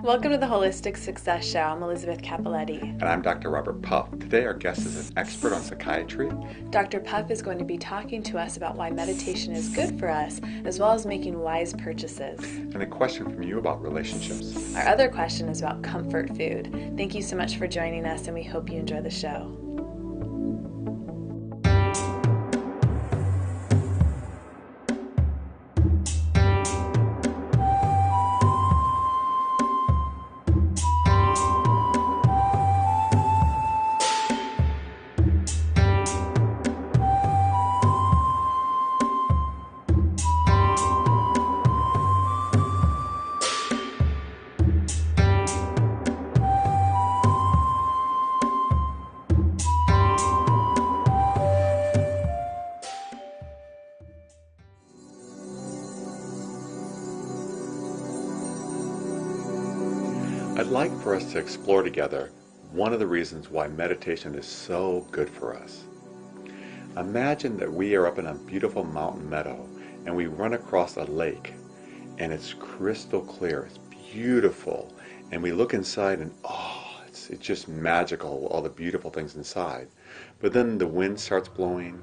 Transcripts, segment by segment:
Welcome to the Holistic Success Show. I'm Elizabeth Capoletti. And I'm Dr. Robert Puff. Today our guest is an expert on psychiatry. Dr. Puff is going to be talking to us about why meditation is good for us, as well as making wise purchases. And a question from you about relationships. Our other question is about comfort food. Thank you so much for joining us, and we hope you enjoy the show. I'd like for us to explore together one of the reasons why meditation is so good for us. Imagine that we are up in a beautiful mountain meadow and we run across a lake and it's crystal clear, it's beautiful, and we look inside and it's just magical, all the beautiful things inside. But then the wind starts blowing,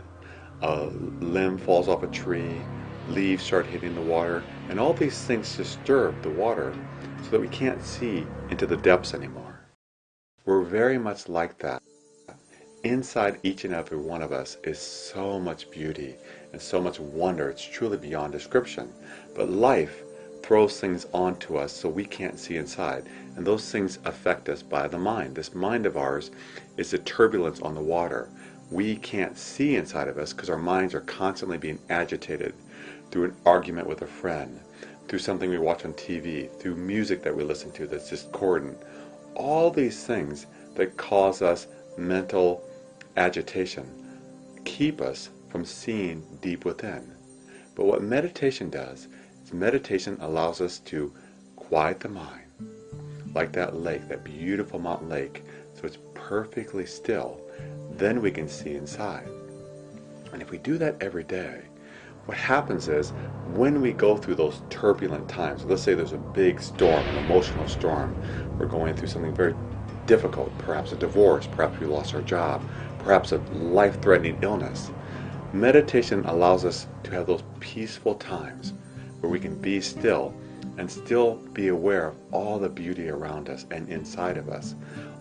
a limb falls off a tree, leaves start hitting the water, and all these things disturb the water so that we can't see into the depths anymore. We're very much like that. Inside each and every one of us is so much beauty and so much wonder. It's truly beyond description. But life throws things onto us so we can't see inside. And those things affect us by the mind. This mind of ours is the turbulence on the water. We can't see inside of us because our minds are constantly being agitated through an argument with a friend, through something we watch on TV, through music that we listen to that's discordant. All these things that cause us mental agitation keep us from seeing deep within. But what meditation does is meditation allows us to quiet the mind, like that lake, that beautiful mountain lake, so it's perfectly still. Then we can see inside. And if we do that every day, what happens is when we go through those turbulent times, let's say there's a big storm, an emotional storm, we're going through something very difficult, perhaps a divorce, perhaps we lost our job, perhaps a life-threatening illness. Meditation allows us to have those peaceful times where we can be still and still be aware of all the beauty around us and inside of us.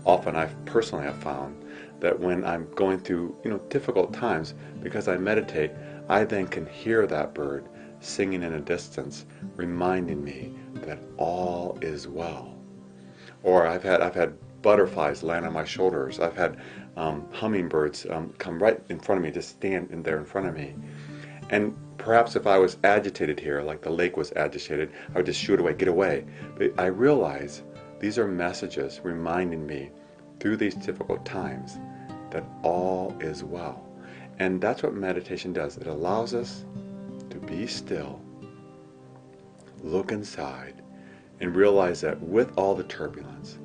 Often I've personally found that when I'm going through difficult times, because I meditate, I then can hear that bird singing in a distance, reminding me that all is well. Or I've had butterflies land on my shoulders. I've had hummingbirds come right in front of me, just stand in there in front of me. And perhaps if I was agitated here, like the lake was agitated, I would just shoot away, get away. But I realize these are messages reminding me through these difficult times that all is well. And that's what meditation does. It allows us to be still, look inside, and realize that with all the turbulence,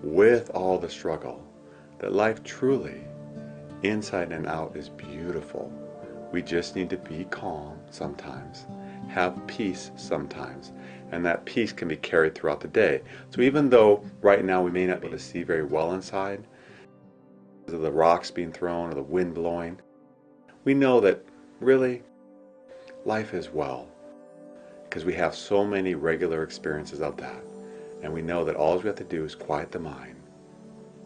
with all the struggle, that life truly, inside and out, is beautiful. We just need to be calm sometimes, have peace sometimes, and that peace can be carried throughout the day. So even though right now we may not be able to see very well inside, because of the rocks being thrown or the wind blowing, we know that really life is well because we have so many regular experiences of that. And we know that all we have to do is quiet the mind,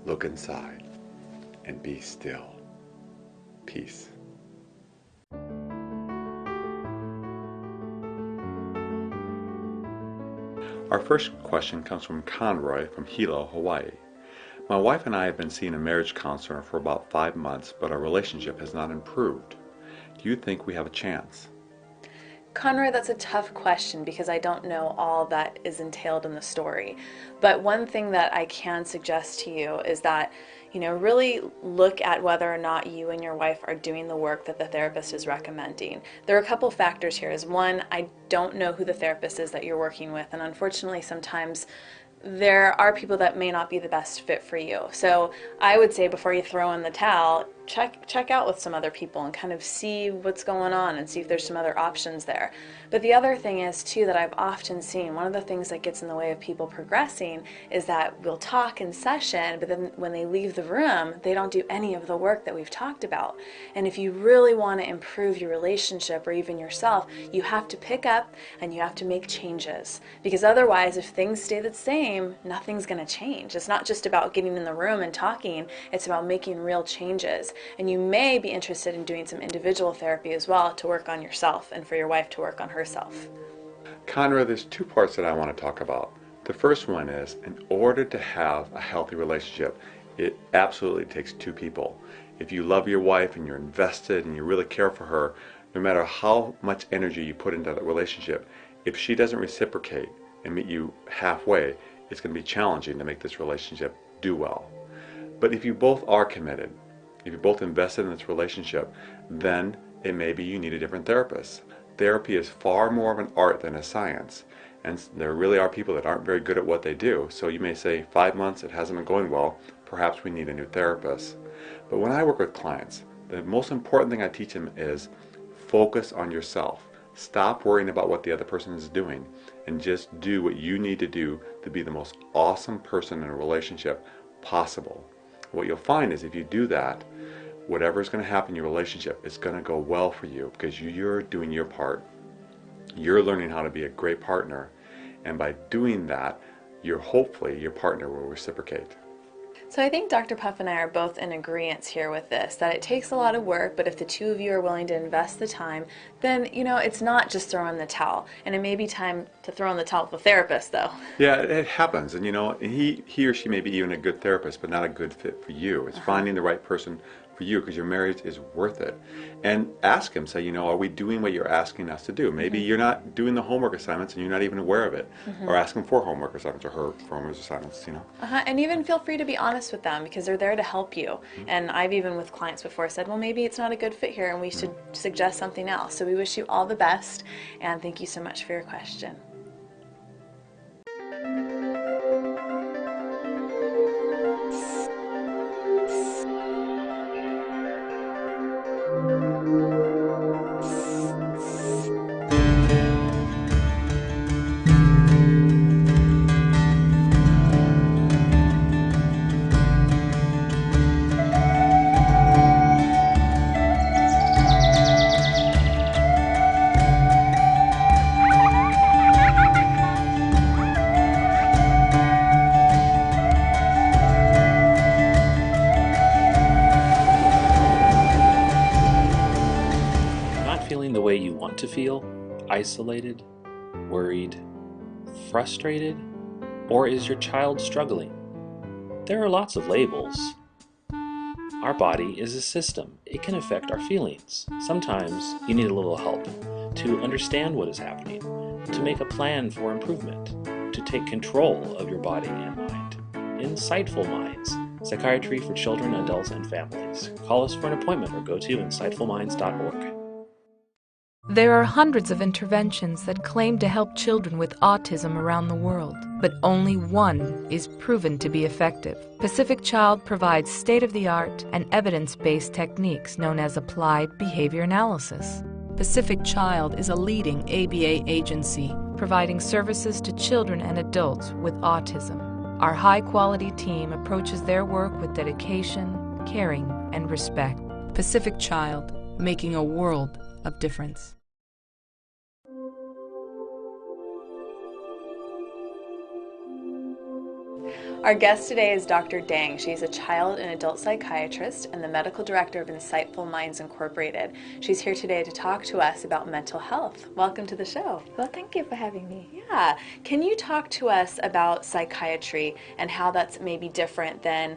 look inside, and be still. Peace. Our first question comes from Conroy from Hilo, Hawaii. My wife and I have been seeing a marriage counselor for about 5 months, but our relationship has not improved. Do you think we have a chance? Conroy, that's a tough question because I don't know all that is entailed in the story. But one thing that I can suggest to you is that, really look at whether or not you and your wife are doing the work that the therapist is recommending. There are a couple factors here. One, I don't know who the therapist is that you're working with, and unfortunately sometimes there are people that may not be the best fit for you. So I would say before you throw in the towel, check out with some other people and kind of see what's going on and see if there's some other options there. But the other thing is too that I've often seen, one of the things that gets in the way of people progressing is that we'll talk in session, but then when they leave the room, they don't do any of the work that we've talked about. And if you really want to improve your relationship or even yourself, you have to pick up and you have to make changes, because otherwise if things stay the same, nothing's going to change. It's not just about getting in the room and talking, it's about making real changes. And you may be interested in doing some individual therapy as well to work on yourself and for your wife to work on herself. Conrad, there's two parts that I want to talk about. The first one is, in order to have a healthy relationship, it absolutely takes two people. If you love your wife and you're invested and you really care for her, no matter how much energy you put into that relationship, if she doesn't reciprocate and meet you halfway, it's going to be challenging to make this relationship do well. But if you both are committed, if you're both invested in this relationship, then it may be you need a different therapist. Therapy is far more of an art than a science. And there really are people that aren't very good at what they do. So you may say, 5 months, it hasn't been going well, perhaps we need a new therapist. But when I work with clients, the most important thing I teach them is focus on yourself. Stop worrying about what the other person is doing and just do what you need to do to be the most awesome person in a relationship possible. What you'll find is if you do that, whatever is going to happen in your relationship is going to go well for you because you're doing your part. You're learning how to be a great partner, and by doing that, hopefully your partner will reciprocate. So I think Dr. Puff and I are both in agreement here with this, that it takes a lot of work, but if the two of you are willing to invest the time, then, it's not just throwing the towel. And it may be time to throw in the towel with a therapist, though. Yeah, it happens. And, he or she may be even a good therapist, but not a good fit for you. It's finding the right person for you because your marriage is worth it. And ask him, say, are we doing what you're asking us to do? Maybe you're not doing the homework assignments and you're not even aware of it. Or ask him for homework assignments or her for homework assignments, And even feel free to be honest with them because they're there to help you. And I've even with clients before said, well, maybe it's not a good fit here and we should suggest something else. So we wish you all the best and thank you so much for your question. Feeling the way you want to feel, isolated, worried, frustrated, or is your child struggling? There are lots of labels. Our body is a system. It can affect our feelings. Sometimes you need a little help to understand what is happening, to make a plan for improvement, to take control of your body and mind. Insightful Minds, Psychiatry for Children, Adults, and Families. Call us for an appointment or go to insightfulminds.org. There are hundreds of interventions that claim to help children with autism around the world, but only one is proven to be effective. Pacific Child provides state-of-the-art and evidence-based techniques known as applied behavior analysis. Pacific Child is a leading ABA agency providing services to children and adults with autism. Our high-quality team approaches their work with dedication, caring, and respect. Pacific Child, making a world of difference. Our guest today is Dr. Dang. She's a child and adult psychiatrist and the medical director of Insightful Minds Incorporated. She's here today to talk to us about mental health. Welcome to the show. Well, thank you for having me. Yeah. Can you talk to us about psychiatry and how that's maybe different than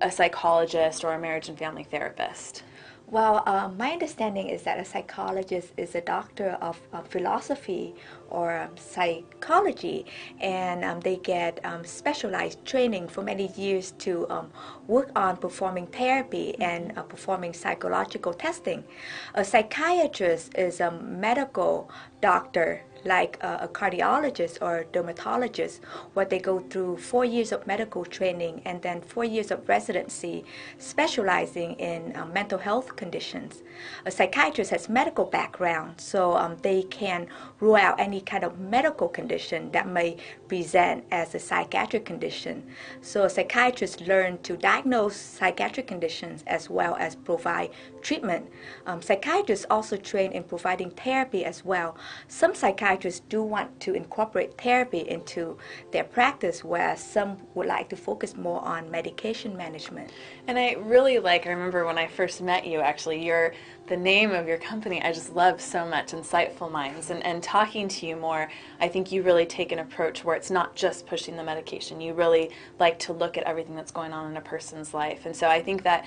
a psychologist or a marriage and family therapist? Well, my understanding is that a psychologist is a doctor of philosophy or psychology, and they get specialized training for many years to work on performing therapy and performing psychological testing. A psychiatrist is a medical doctor like a cardiologist or a dermatologist, where they go through 4 years of medical training and then 4 years of residency specializing in mental health conditions. A psychiatrist has medical background, so they can rule out any kind of medical condition that may present as a psychiatric condition. So psychiatrists learn to diagnose psychiatric conditions as well as provide treatment. Psychiatrists also train in providing therapy as well. Some psychiatrists do want to incorporate therapy into their practice, whereas some would like to focus more on medication management. And I remember when I first met you, actually, the name of your company, I just love so much, Insightful Minds. And talking to you more, I think you really take an approach where it's not just pushing the medication. You really like to look at everything that's going on in a person's life. And so I think that,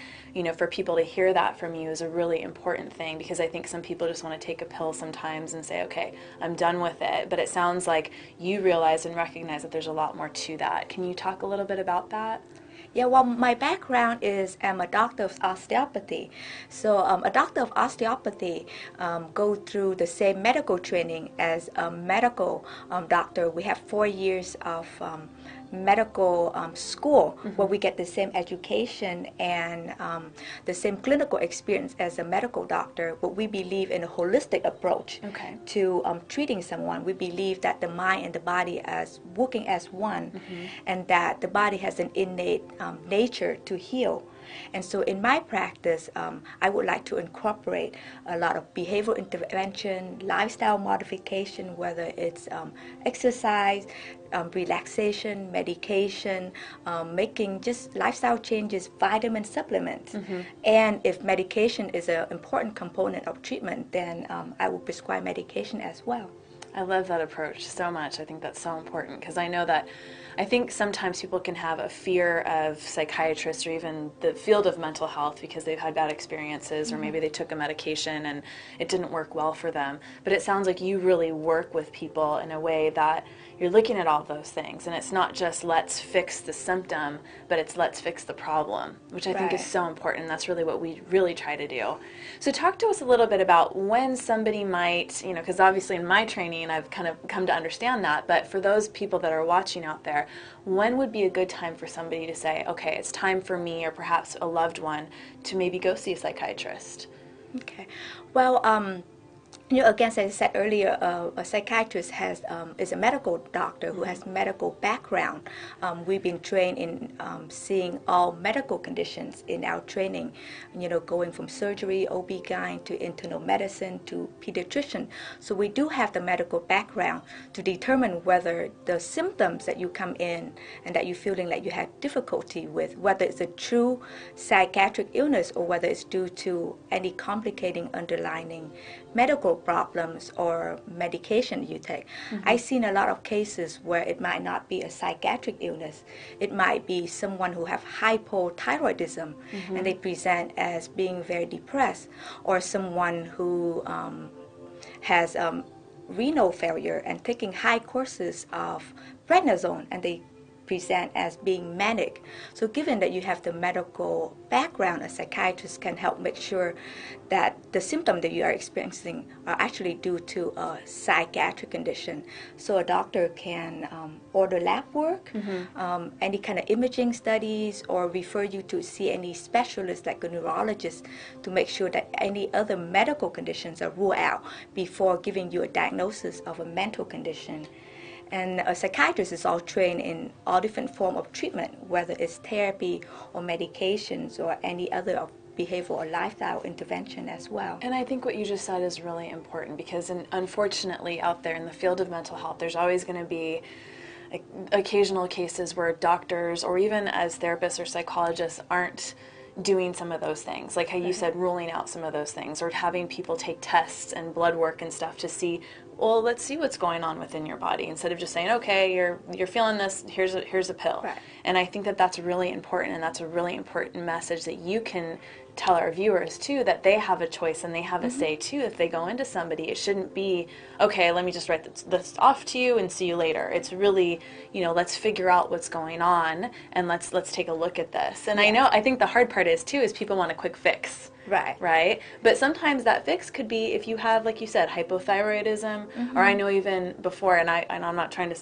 for people to hear that from you is a really important thing, because I think some people just want to take a pill sometimes and say, okay, I'm done with it. But it sounds like you realize and recognize that there's a lot more to that. Can you talk a little bit about that? Yeah, well, my background is I'm a doctor of osteopathy. So a doctor of osteopathy go through the same medical training as a medical doctor. We have 4 years of medical school where we get the same education and the same clinical experience as a medical doctor, but we believe in a holistic approach to treating someone. We believe that the mind and the body as working as one, and that the body has an innate nature to heal. And so in my practice, I would like to incorporate a lot of behavioral intervention, lifestyle modification, whether it's exercise, relaxation, medication, making just lifestyle changes, vitamin supplements. And if medication is an important component of treatment, then I will prescribe medication as well. I love that approach so much. I think that's so important, because I think sometimes people can have a fear of psychiatrists or even the field of mental health because they've had bad experiences, or maybe they took a medication and it didn't work well for them. But it sounds like you really work with people in a way that you're looking at all those things, and it's not just let's fix the symptom, but it's let's fix the problem, which I think is so important, and that's really what we really try to do. So talk to us a little bit about when somebody might, because obviously in my training I've kind of come to understand that, but for those people that are watching out there, when would be a good time for somebody to say, okay, it's time for me or perhaps a loved one to maybe go see a psychiatrist? Okay. Well, again, as I said earlier, a psychiatrist is a medical doctor who has medical background. We've been trained in seeing all medical conditions in our training, going from surgery, OB-GYN, to internal medicine, to pediatrician. So we do have the medical background to determine whether the symptoms that you come in and that you're feeling like you have difficulty with, whether it's a true psychiatric illness or whether it's due to any complicating underlying medical problems or medication you take. I've seen a lot of cases where it might not be a psychiatric illness. It might be someone who have hypothyroidism and they present as being very depressed, or someone who has renal failure and taking high courses of prednisone and they present as being manic. So given that you have the medical background, a psychiatrist can help make sure that the symptoms that you are experiencing are actually due to a psychiatric condition. So a doctor can order lab work, any kind of imaging studies, or refer you to see any specialist like a neurologist to make sure that any other medical conditions are ruled out before giving you a diagnosis of a mental condition. And a psychiatrist is all trained in all different forms of treatment, whether it's therapy or medications or any other behavioral or lifestyle intervention as well. And I think what you just said is really important, because unfortunately out there in the field of mental health, there's always going to be occasional cases where doctors or even as therapists or psychologists aren't doing some of those things, like how you said, ruling out some of those things, or having people take tests and blood work and stuff to see, well, let's see what's going on within your body, instead of just saying, okay, you're feeling this, here's a pill. And I think that that's really important, and that's a really important message that you can tell our viewers too that they have a choice and they have a say too. If they go into somebody, it shouldn't be, okay, let me just write this off to you and see you later. It's really, let's figure out what's going on and let's take a look at this. And I think the hard part is too is people want a quick fix. Right. But sometimes that fix could be if you have, like you said, hypothyroidism, or I know even before, and I'm not trying to,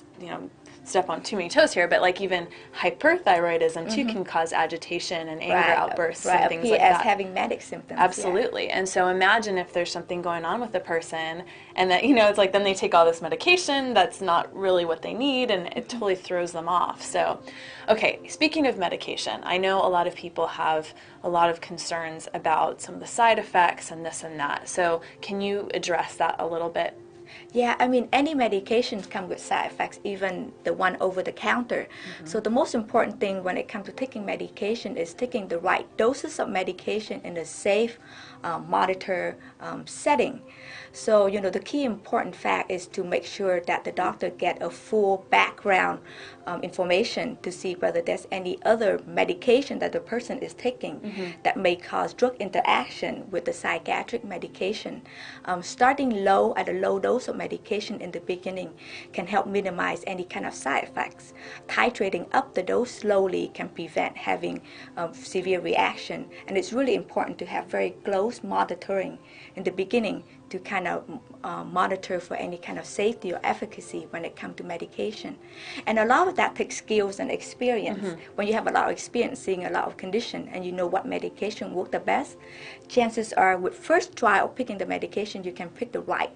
step on too many toes here, but like even hyperthyroidism too can cause agitation and anger outbursts and things like that. Having manic symptoms. Absolutely. And so imagine if there's something going on with a person and that, it's like then they take all this medication that's not really what they need and it totally throws them off. So, okay, speaking of medication, I know a lot of people have a lot of concerns about some of the side effects and this and that. So can you address that a little bit? Yeah, I mean, any medications come with side effects, even the one over the counter. So the most important thing when it comes to taking medication is taking the right doses of medication in a safe, monitor setting. So, the key important fact is to make sure that the doctor get a full background information to see whether there's any other medication that the person is taking that may cause drug interaction with the psychiatric medication. Starting low at a low dose of medication in the beginning can help minimize any kind of side effects. Titrating up the dose slowly can prevent having severe reaction, and it's really important to have very close monitoring in the beginning to kind of monitor for any kind of safety or efficacy when it comes to medication. And a lot of that takes skills and experience. When you have a lot of experience seeing a lot of condition and you know what medication works the best, chances are with first try of picking the medication, you can pick the right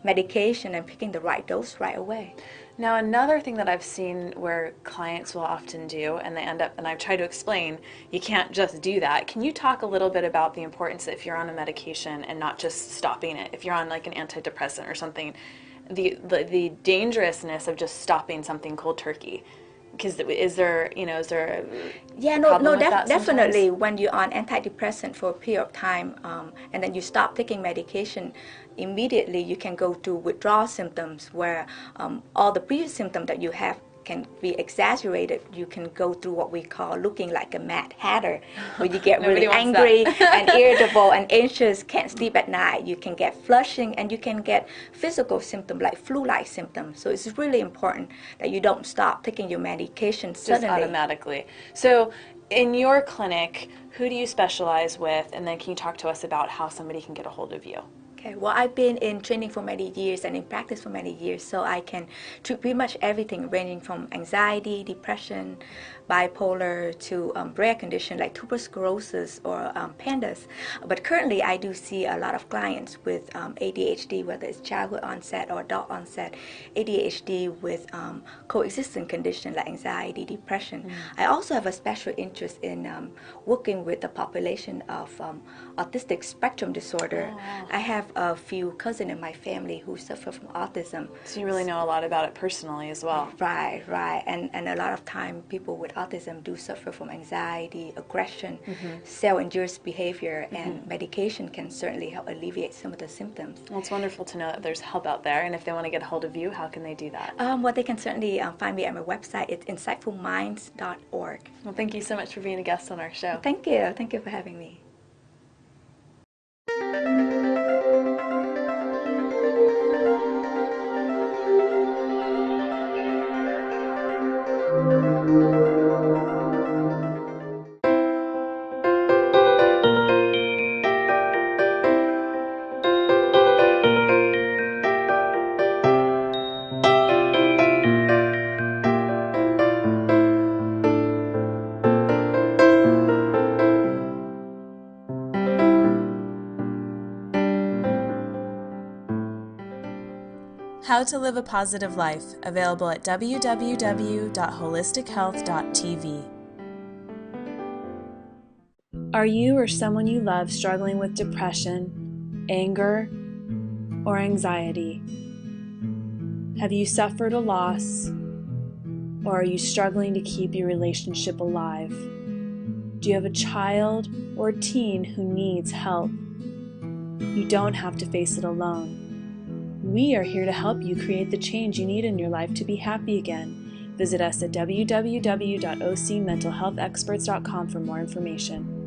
medication and picking the right dose right away. Now, another thing that I've seen where clients will often do, and they end up, and I've tried to explain, you can't just do that. Can you talk a little bit about the importance if you're on a medication and not just stopping it? If you're on like an antidepressant or something, the dangerousness of just stopping something cold turkey. Because is there definitely when you're on antidepressant for a period of time and then you stop taking medication, immediately you can go to withdrawal symptoms where all the previous symptoms that you have can be exaggerated. You can go through what we call looking like a Mad Hatter, where you get really angry and irritable and anxious, can't sleep at night. You can get flushing and you can get physical symptoms like flu-like symptoms. So it's really important that you don't stop taking your medication suddenly. Just automatically. So in your clinic, who do you specialize with? And then can you talk to us about how somebody can get a hold of you? Okay, well, I've been in training for many years and in practice for many years, so I can treat pretty much everything ranging from anxiety, depression, bipolar to rare conditions like tuberous sclerosis or PANDAS. But currently I do see a lot of clients with ADHD, whether it's childhood onset or adult onset, ADHD with coexisting conditions like anxiety, depression. I also have a special interest in working with the population of autistic spectrum disorder. I have a few cousins in my family who suffer from autism. So you really know a lot about it personally as well. Right. And a lot of time people with autism do suffer from anxiety, aggression, self-induced behavior, and medication can certainly help alleviate some of the symptoms. Well, it's wonderful to know that there's help out there, and if they want to get a hold of you, how can they do that? Well, they can certainly find me at my website. It's insightfulminds.org. Well, thank you so much for being a guest on our show. Thank you. Thank you for having me. How to Live a Positive Life, available at www.holistichealth.tv. Are you or someone you love struggling with depression, anger, or anxiety? Have you suffered a loss, or are you struggling to keep your relationship alive? Do you have a child or teen who needs help? You don't have to face it alone. We are here to help you create the change you need in your life to be happy again. Visit us at www.ocmentalhealthexperts.com for more information.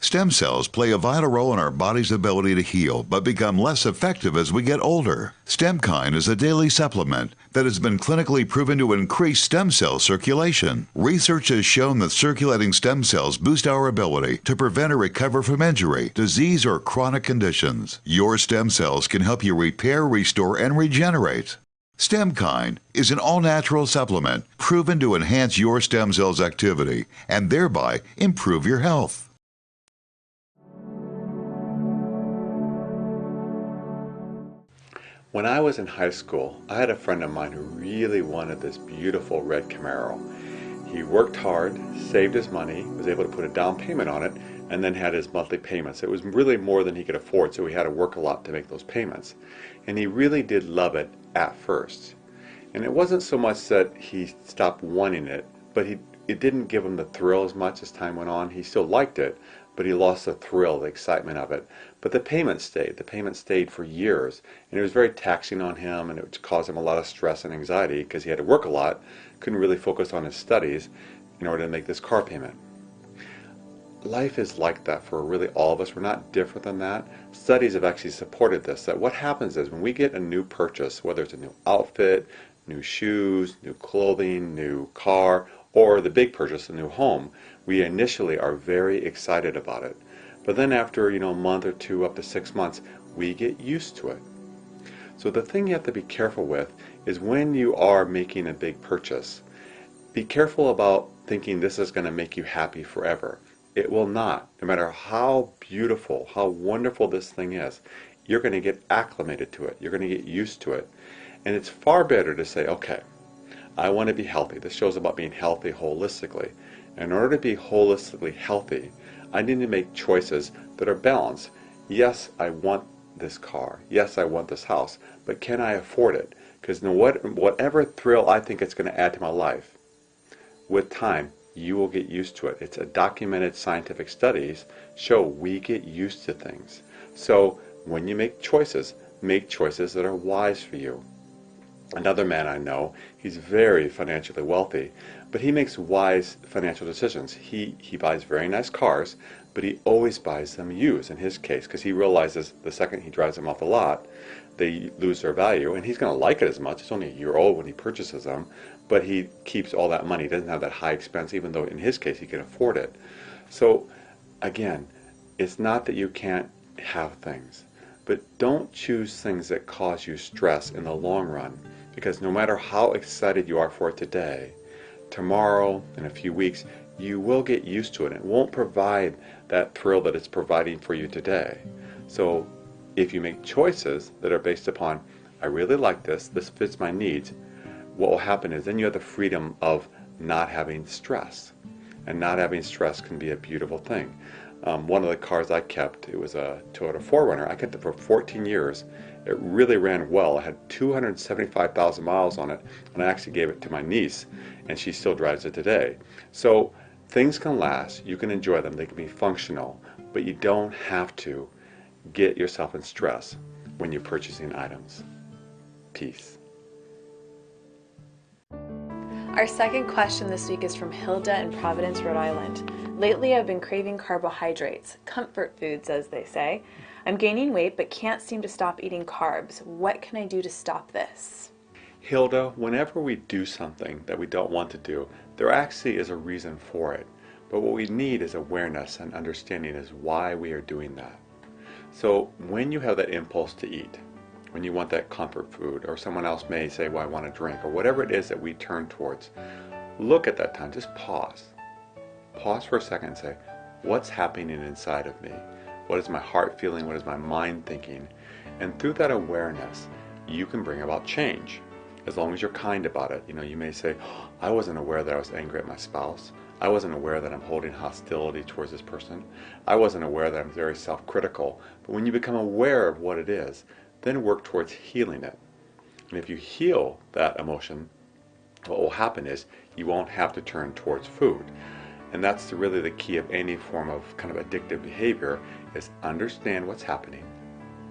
Stem cells play a vital role in our body's ability to heal, but become less effective as we get older. StemKine is a daily supplement that has been clinically proven to increase stem cell circulation. Research has shown that circulating stem cells boost our ability to prevent or recover from injury, disease, or chronic conditions. Your stem cells can help you repair, restore, and regenerate. StemKine is an all-natural supplement proven to enhance your stem cells' activity and thereby improve your health. When I was in high school, I had a friend of mine who really wanted this beautiful red Camaro. He worked hard, saved his money, was able to put a down payment on it, and then had his monthly payments. It was really more than he could afford, so he had to work a lot to make those payments. And he really did love it at first. And it wasn't so much that he stopped wanting it, but it didn't give him the thrill as much as time went on. He still liked it, but he lost the thrill, the excitement of it. But the payment stayed. The payment stayed for years. And it was very taxing on him, and it caused him a lot of stress and anxiety because he had to work a lot, couldn't really focus on his studies in order to make this car payment. Life is like that for really all of us. We're not different than that. Studies have actually supported this, that what happens is when we get a new purchase, whether it's a new outfit, new shoes, new clothing, new car, or the big purchase, a new home, we initially are very excited about it. But then after, a month or two, up to 6 months, we get used to it. So the thing you have to be careful with is when you are making a big purchase, be careful about thinking this is going to make you happy forever. It will not. No matter how beautiful, how wonderful this thing is, you're going to get acclimated to it. You're going to get used to it. And it's far better to say, okay, I want to be healthy. This show's about being healthy holistically. In order to be holistically healthy, I need to make choices that are balanced. Yes, I want this car. Yes, I want this house. But can I afford it? Because whatever thrill I think it's going to add to my life, with time, you will get used to it. It's a documented scientific studies show we get used to things. So when you make choices that are wise for you. Another man I know, he's very financially wealthy, but he makes wise financial decisions. He buys very nice cars, but he always buys them used in his case, because he realizes the second he drives them off the lot, they lose their value, and he's going to like it as much. It's only a year old when he purchases them, but he keeps all that money. He doesn't have that high expense, even though in his case he can afford it. So again, it's not that you can't have things, but don't choose things that cause you stress in the long run. Because no matter how excited you are for it today, tomorrow, in a few weeks, you will get used to it. It won't provide that thrill that it's providing for you today. So if you make choices that are based upon, I really like this fits my needs, what will happen is then you have the freedom of not having stress. And not having stress can be a beautiful thing. One of the cars I kept, it was a Toyota 4Runner. I kept it for 14 years. It really ran well. It had 275,000 miles on it, and I actually gave it to my niece, and she still drives it today. So things can last. You can enjoy them. They can be functional, but you don't have to get yourself in stress when you're purchasing items. Peace. Our second question this week is from Hilda in Providence, Rhode Island. Lately I've been craving carbohydrates, comfort foods as they say. I'm gaining weight but can't seem to stop eating carbs. What can I do to stop this? Hilda, whenever we do something that we don't want to do, there actually is a reason for it. But what we need is awareness and understanding as why we are doing that. So when you have that impulse to eat, when you want that comfort food, or someone else may say, well, I want a drink, or whatever it is that we turn towards, look at that time, just pause. Pause for a second and say, what's happening inside of me? What is my heart feeling? What is my mind thinking? And through that awareness, you can bring about change, as long as you're kind about it. You may say, oh, I wasn't aware that I was angry at my spouse. I wasn't aware that I'm holding hostility towards this person. I wasn't aware that I'm very self-critical. But when you become aware of what it is, then work towards healing it. And if you heal that emotion, what will happen is you won't have to turn towards food. And that's really the key of any form of kind of addictive behavior, is understand what's happening,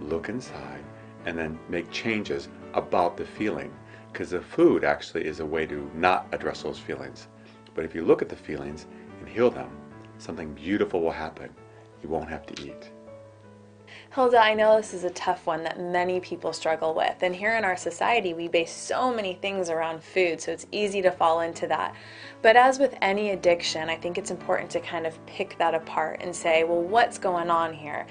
look inside, and then make changes about the feeling. Because the food actually is a way to not address those feelings. But if you look at the feelings and heal them, something beautiful will happen. you won't have to eat. Hilda, I know this is a tough one that many people struggle with. And here in our society, we base so many things around food, so it's easy to fall into that. But as with any addiction, I think it's important to kind of pick that apart and say, well, what's going on here?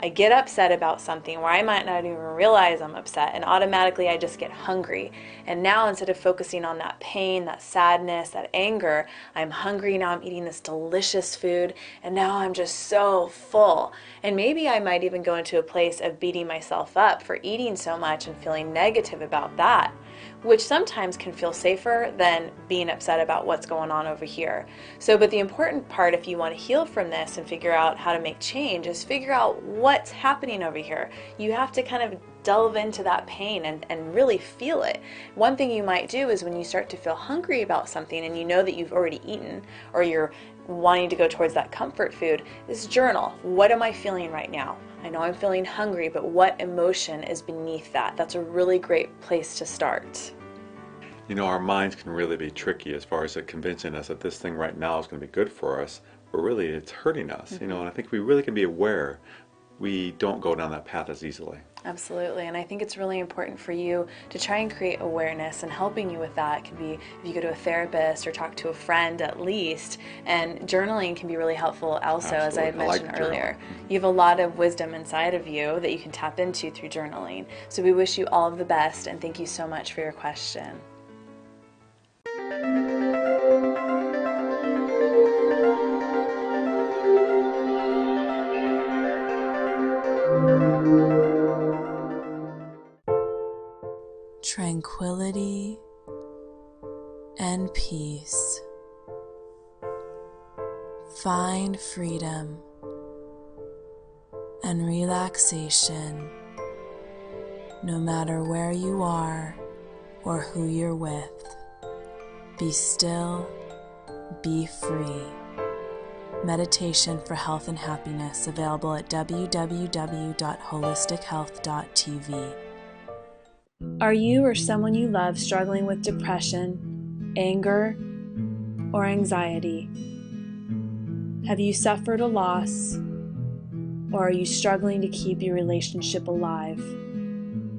I get upset about something where I might not even realize I'm upset, and automatically I just get hungry. And now instead of focusing on that pain, that sadness, that anger, I'm hungry, now I'm eating this delicious food, and now I'm just so full. And maybe I might even go into a place of beating myself up for eating so much and feeling negative about that, which sometimes can feel safer than being upset about what's going on over here. But the important part, if you want to heal from this and figure out how to make change, is figure out what's happening over here. You have to kind of delve into that pain and really feel it. One thing you might do is when you start to feel hungry about something and you know that you've already eaten, or you're wanting to go towards that comfort food, is journal. What am I feeling right now? I know I'm feeling hungry, but what emotion is beneath that? That's a really great place to start. You know, our minds can really be tricky as far as convincing us that this thing right now is going to be good for us, but really it's hurting us. Mm-hmm. You know, and I think we really can be aware we don't go down that path as easily. Absolutely, and I think it's really important for you to try and create awareness, and helping you with that can be if you go to a therapist or talk to a friend at least, and journaling can be really helpful also. Absolutely. As I had mentioned earlier. You have a lot of wisdom inside of you that you can tap into through journaling. So we wish you all of the best, and thank you so much for your question. Tranquility and peace. Find freedom and relaxation no matter where you are or who you're with. Be still, be free. Meditation for Health and Happiness, available at www.holistichealth.tv. Are you or someone you love struggling with depression, anger, or anxiety? Have you suffered a loss, or are you struggling to keep your relationship alive?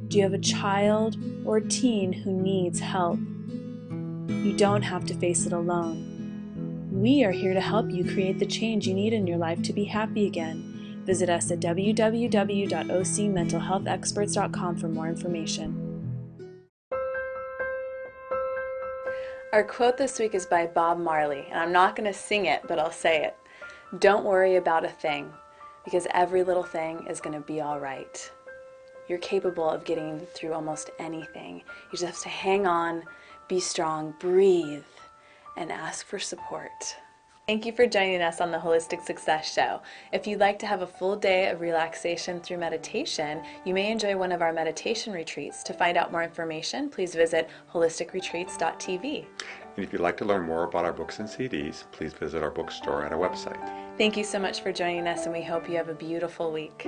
Do you have a child or a teen who needs help? You don't have to face it alone. We are here to help you create the change you need in your life to be happy again. Visit us at www.ocmentalhealthexperts.com for more information. Our quote this week is by Bob Marley, and I'm not going to sing it, but I'll say it. Don't worry about a thing, because every little thing is going to be all right. You're capable of getting through almost anything. You just have to hang on, be strong, breathe, and ask for support. Thank you for joining us on the Holistic Success Show. If you'd like to have a full day of relaxation through meditation, you may enjoy one of our meditation retreats. To find out more information, please visit holisticretreats.tv. And if you'd like to learn more about our books and CDs, please visit our bookstore at our website. Thank you so much for joining us, and we hope you have a beautiful week.